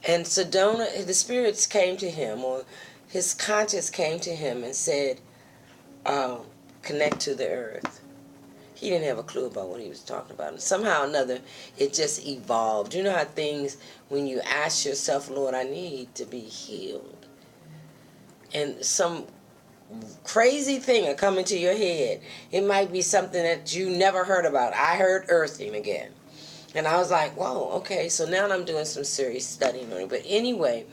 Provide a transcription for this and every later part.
And Sedona, the spirits came to him, or his conscience came to him and said, connect to the earth. He didn't have a clue about what he was talking about. And somehow or another, it just evolved. You know how things, when you ask yourself, Lord, I need to be healed, and some crazy thing will come into your head. It might be something that you never heard about. I heard earthing again. And I was like, whoa, okay, so now I'm doing some serious studying on it. But anyway,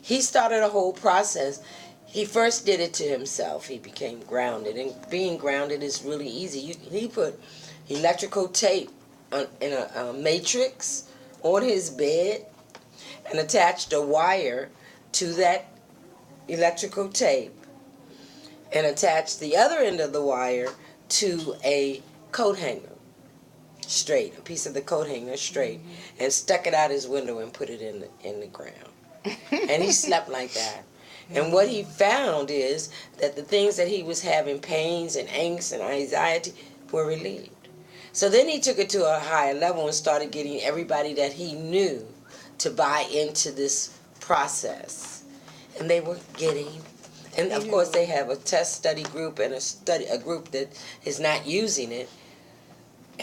he started a whole process. He first did it to himself. He became grounded. And being grounded is really easy. He put electrical tape in a matrix on his bed and attached a wire to that electrical tape and attached the other end of the wire to a coat hanger. Straight, a piece of the coat hanger straight, and stuck it out his window and put it in the ground. And he slept like that. And what he found is that the things that he was having, pains and angst and anxiety, were relieved. So then he took it to a higher level and started getting everybody that he knew to buy into this process. And they were getting, and of course they have a test study group and a group that is not using it.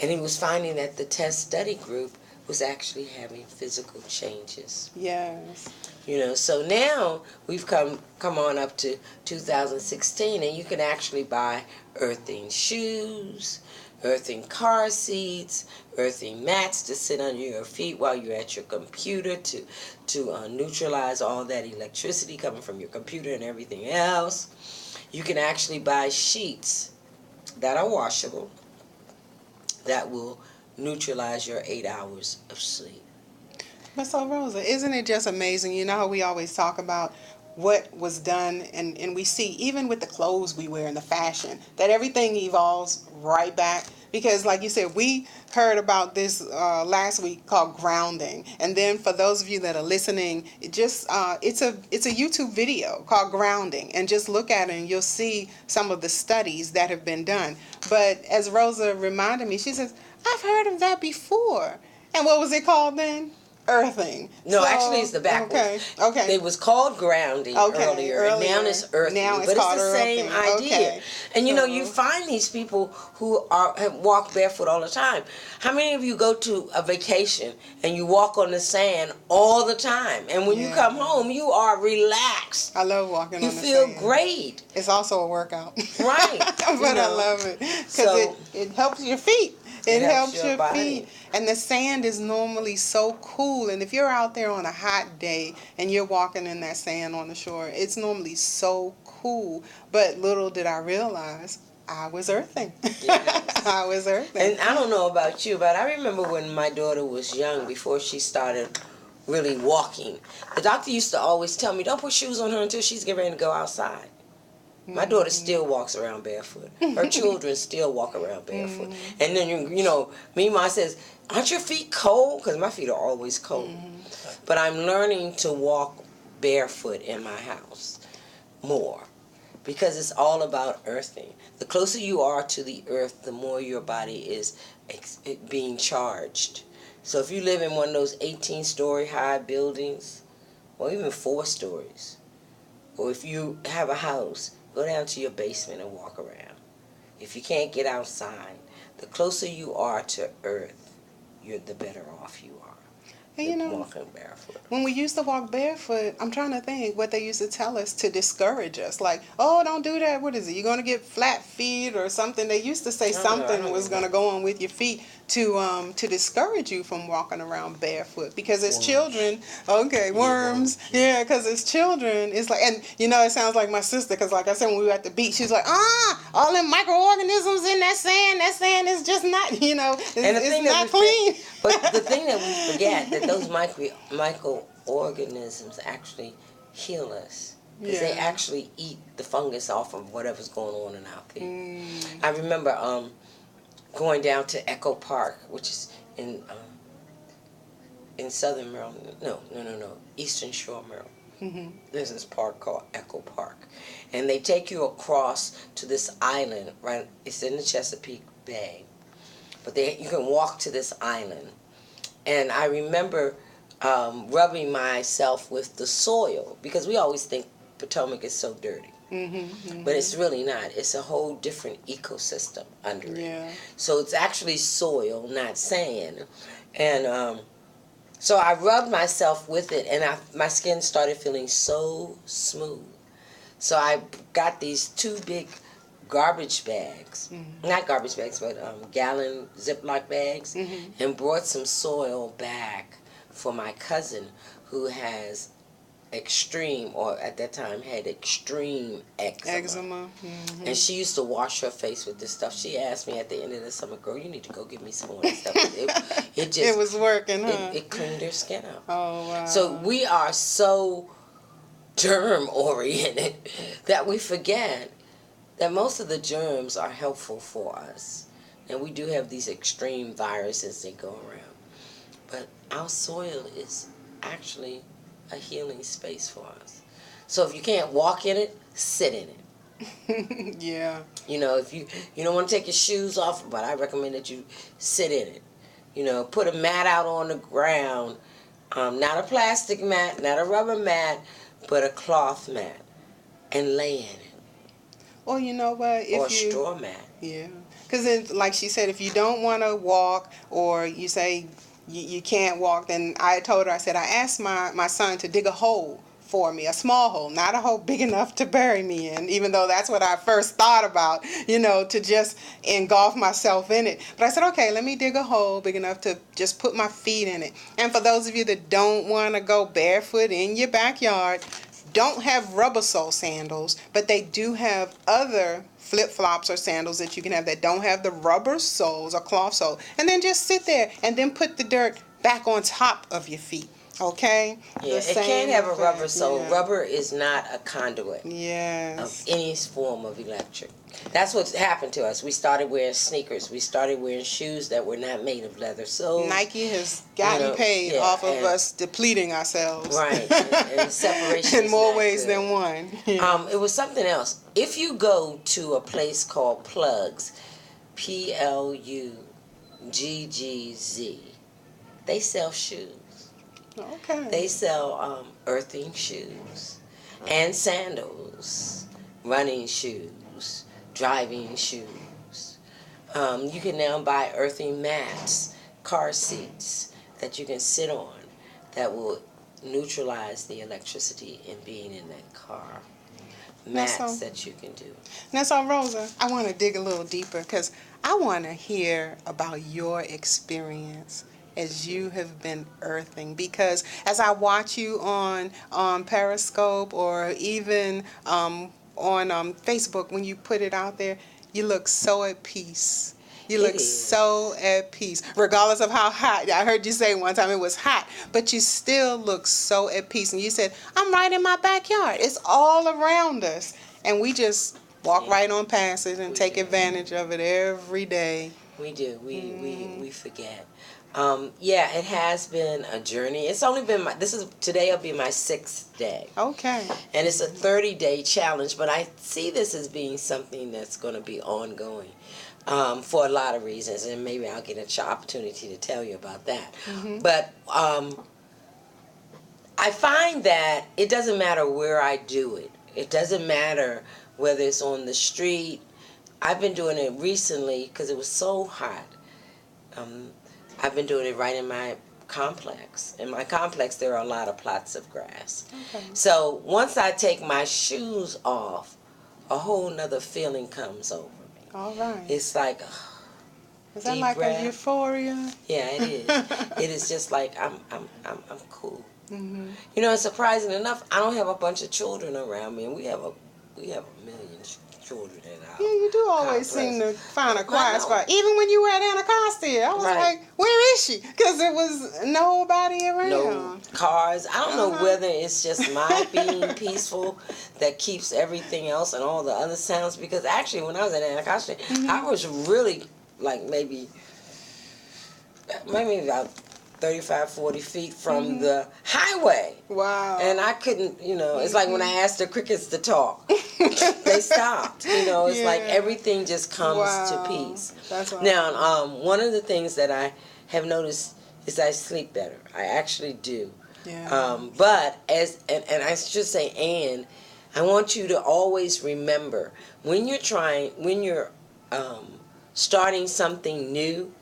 And he was finding that the test study group was actually having physical changes. Yes. You know, so now we've come on up to 2016, and you can actually buy earthing shoes, earthing car seats, earthing mats to sit under your feet while you're at your computer to neutralize all that electricity coming from your computer and everything else. You can actually buy sheets that are washable that will neutralize your 8 hours of sleep. But so, Rosa, isn't it just amazing? You know how we always talk about what was done, and we see, even with the clothes we wear and the fashion, that everything evolves right back. Because, like you said, we heard about this last week called grounding. And then for those of you that are listening, it's a YouTube video called Grounding. And just look at it and you'll see some of the studies that have been done. But as Rosa reminded me, she says, I've heard of that before. And what was it called then? Earthing. No, actually it's the backwards. Okay. It was called grounding earlier, and now it's earthing. Now it's but called it's the same idea. Okay. And you know, you find these people who have walked barefoot all the time. How many of you go to a vacation and you walk on the sand all the time? And when you come home, you are relaxed. I love walking on the sand. You feel great. It's also a workout. Right. But I love it. Because it helps your feet. It helps your feet. And the sand is normally so cool. And if you're out there on a hot day and you're walking in that sand on the shore, it's normally so cool. But little did I realize, I was earthing. Yes. I was earthing. And I don't know about you, but I remember when my daughter was young, before she started really walking, the doctor used to always tell me, don't put shoes on her until she's getting ready to go outside. My daughter still walks around barefoot. Her children still walk around barefoot. And then, you know, Mima says, aren't your feet cold? Because my feet are always cold. But I'm learning to walk barefoot in my house more, because it's all about earthing. The closer you are to the earth, the more your body is being charged. So if you live in one of those 18-story high buildings, or even 4 stories, or if you have a house, go down to your basement and walk around. If you can't get outside, the closer you are to earth, the better off you are. And you know, walking barefoot. When we used to walk barefoot, I'm trying to think what they used to tell us to discourage us. Like, oh, don't do that. What is it? You're going to get flat feet or something. They used to say something was going to go on with your feet to discourage you from walking around barefoot. Because as children, worms. Yeah, because as children, it's like, and you know, it sounds like my sister, because like I said, when we were at the beach, she's like, all them microorganisms in that sand is just not, you know, it's not clean. But the thing that we forget, that those microorganisms actually heal us. Because they actually eat the fungus off of whatever's going on in our feet. I remember going down to Echo Park, which is in southern Maryland. No, Eastern Shore, Maryland. There's this park called Echo Park. And they take you across to this island, right? It's in the Chesapeake Bay. But you can walk to this island. And I remember rubbing myself with the soil, because we always think Potomac is so dirty. But it's really not. It's a whole different ecosystem under it. So it's actually soil, not sand. And so I rubbed myself with it, and my skin started feeling so smooth. So I got these 2 big garbage bags, not garbage bags, but gallon Ziploc bags, and brought some soil back for my cousin who has extreme, or at that time had extreme eczema. And she used to wash her face with this stuff. She asked me at the end of the summer, girl, you need to go get me some more of this stuff. It just, it was working, huh? It cleaned her skin up. Oh, wow. So we are so germ oriented that we forget that most of the germs are helpful for us. And we do have these extreme viruses that go around. But our soil is actually a healing space for us. So if you can't walk in it, sit in it. Yeah. You know, if you don't want to take your shoes off, but I recommend that you sit in it. You know, put a mat out on the ground, not a plastic mat, not a rubber mat, but a cloth mat, and lay in it. Well, you know what? Or a straw mat. Yeah. Because like she said, if you don't want to walk, or you say you can't walk, then I told her, I said, I asked my son to dig a hole for me, a small hole, not a hole big enough to bury me in, even though that's what I first thought about, to just engulf myself in it. But I said, okay, let me dig a hole big enough to just put my feet in it. And for those of you that don't want to go barefoot in your backyard, don't have rubber sole sandals, but they do have other flip-flops or sandals that you can have that don't have the rubber soles or cloth sole. And then just sit there and then put the dirt back on top of your feet. Okay? Yeah, it can't have a rubber sole. Yeah. Rubber is not a conduit of any form of electric. That's what's happened to us. We started wearing sneakers. We started wearing shoes that were not made of leather. So Nike has gotten paid off of us depleting ourselves. Right. and separation in more ways than one. Yeah. It was something else. If you go to a place called Plugs, Pluggz, they sell shoes. Okay. They sell earthing shoes and sandals, running shoes, driving shoes. You can now buy earthing mats, car seats that you can sit on that will neutralize the electricity in being in that car. Mats that you can do. Now, so Rosa, I want to dig a little deeper because I want to hear about your experience as you have been earthing, because as I watch you on Periscope or even on Facebook, when you put it out there, you look so at peace. You look so at peace, regardless of how hot. I heard you say one time it was hot, but you still look so at peace. And you said, I'm right in my backyard. It's all around us. And we just walk right on past it and take advantage of it every day. We do. We forget. It has been a journey. It's only been today will be my 6th day. Okay. And it's a 30-day challenge, but I see this as being something that's going to be ongoing for a lot of reasons, and maybe I'll get an opportunity to tell you about that. Mm-hmm. But I find that it doesn't matter where I do it. It doesn't matter whether it's on the street. I've been doing it recently because it was so hot. I've been doing it right in my complex. In my complex, there are a lot of plots of grass. Okay. So once I take my shoes off, a whole nother feeling comes over me. All right. It's like is that like breath. A euphoria? Yeah, it is. It is just like I'm cool. Mm-hmm. It's surprising enough, I don't have a bunch of children around me, and we have a million children in our you do always seem to find a quiet spot. Even when you were at Anacostia, I was like, where is she? Because there was nobody around. No cars. I don't know whether it's just my being peaceful that keeps everything else and all the other sounds, because actually when I was at Anacostia, I was really like maybe about 35, 40 feet from the highway. Wow. And I couldn't, it's like when I asked the crickets to talk, they stopped. It's like everything just comes to peace. That's awesome. Now, one of the things that I have noticed is I sleep better. I actually do. Yeah. But and I should say, and I want you to always remember when you're starting something new,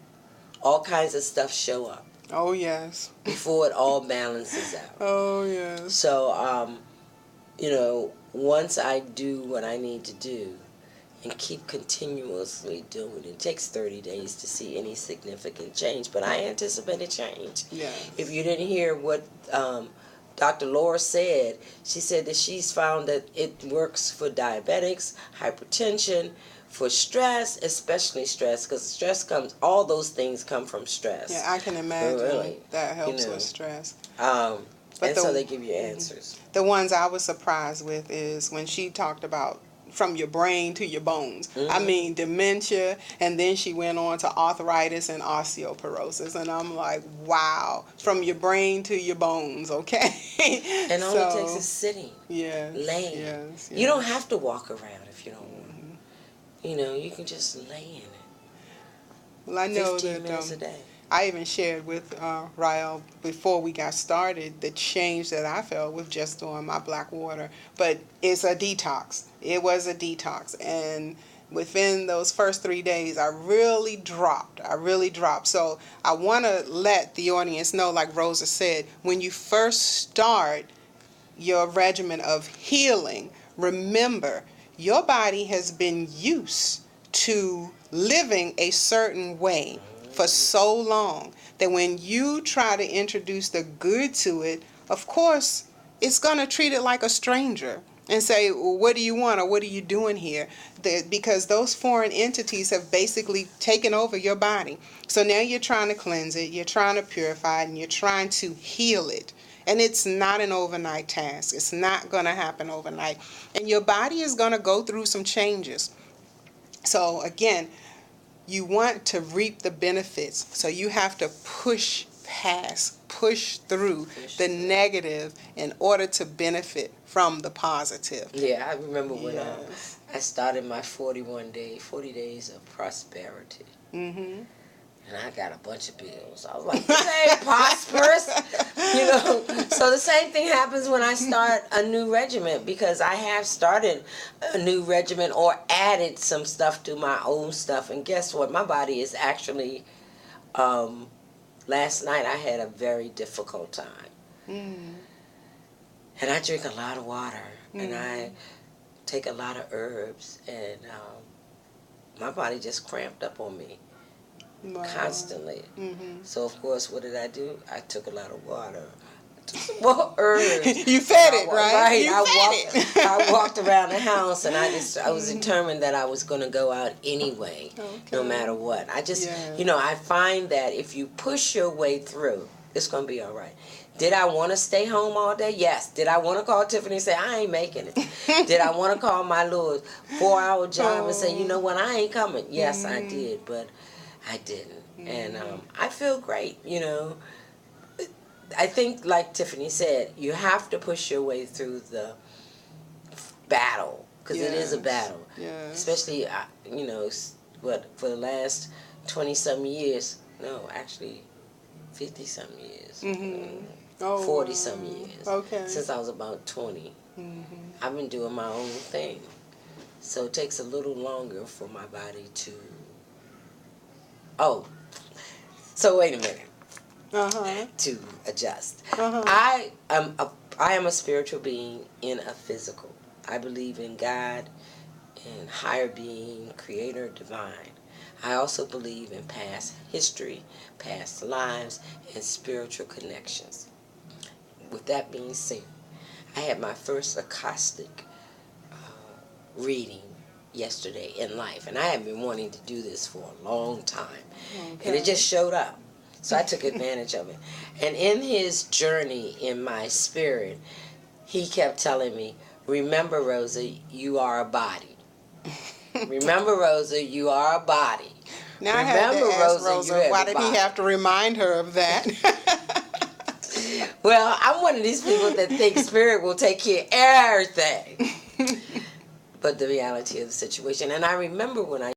all kinds of stuff show up Oh, yes. before it all balances out. Oh, yes. So, once I do what I need to do and keep continuously doing it, takes 30 days to see any significant change, but I anticipate a change. Yes. If you didn't hear what Dr. Laura said, she said that she's found that it works for diabetics, hypertension, for stress, especially stress, because all those things come from stress. Yeah, I can imagine Really, that helps with stress. And so they give you answers. The ones I was surprised with is when she talked about from your brain to your bones. I mean, dementia, and then she went on to arthritis and osteoporosis, and I'm like, wow, from your brain to your bones, okay? And all it takes is sitting, yes, laying. Yes. You don't have to walk around if you don't want. You can just lay in it. Well, I know 15 that minutes a day. I even shared with Rael before we got started the change that I felt with just doing my black water. But it's a detox. It was a detox. And within those first 3 days, I really dropped. So I want to let the audience know, like Rosa said, when you first start your regimen of healing, remember, your body has been used to living a certain way for so long that when you try to introduce the good to it, of course, it's going to treat it like a stranger and say, well, what do you want, or what are you doing here? Because those foreign entities have basically taken over your body. So now you're trying to cleanse it, you're trying to purify it, and you're trying to heal it. And it's not an overnight task. It's not going to happen overnight. And your body is going to go through some changes. So again, you want to reap the benefits. So you have to push through the negative in order to benefit from the positive. Yeah, I remember when I started my 40 days of prosperity. Mm-hmm. And I got a bunch of bills. I was like, this ain't prosperous. So the same thing happens when I start a new regimen, because I have started a new regimen or added some stuff to my own stuff. And guess what? My body is actually, last night I had a very difficult time. Mm. And I drink a lot of water. And I take a lot of herbs. And my body just cramped up on me. Wow. Constantly. Mm-hmm. So of course, what did I do? I took a lot of water. I took some more herbs. You fed it, right? Right. You fed it. I walked around the house, and I was determined that I was going to go out anyway, no matter what. I just, I find that if you push your way through, it's going to be all right. Did I want to stay home all day? Yes. Did I want to call Tiffany and say, I ain't making it? Did I want to call my little 4-hour job and say, you know what, I ain't coming? Yes, I did, but I didn't. And I feel great, I think, like Tiffany said, you have to push your way through the battle, because it is a battle. Yes. Especially, for the last 20-some years, no, actually 50-some years. Mm-hmm. Oh, 40-some years. Okay. Since I was about 20. I've been doing my own thing. So it takes a little longer for my body to... Oh, so wait a minute. To adjust. I am a spiritual being in a physical. I believe in God, in higher being, creator, divine. I also believe in past history, past lives, and spiritual connections. With that being said, I had my first acoustic reading yesterday in life, and I have been wanting to do this for a long time, and it just showed up. So I took advantage of it. And in his journey in my spirit, he kept telling me, remember, Rosa, you are a body. Remember, Rosa, you are a body. Now remember, I had to ask Rosa, why did he have to remind her of that? Well, I'm one of these people that think spirit will take care of everything. But the reality of the situation. And I remember when I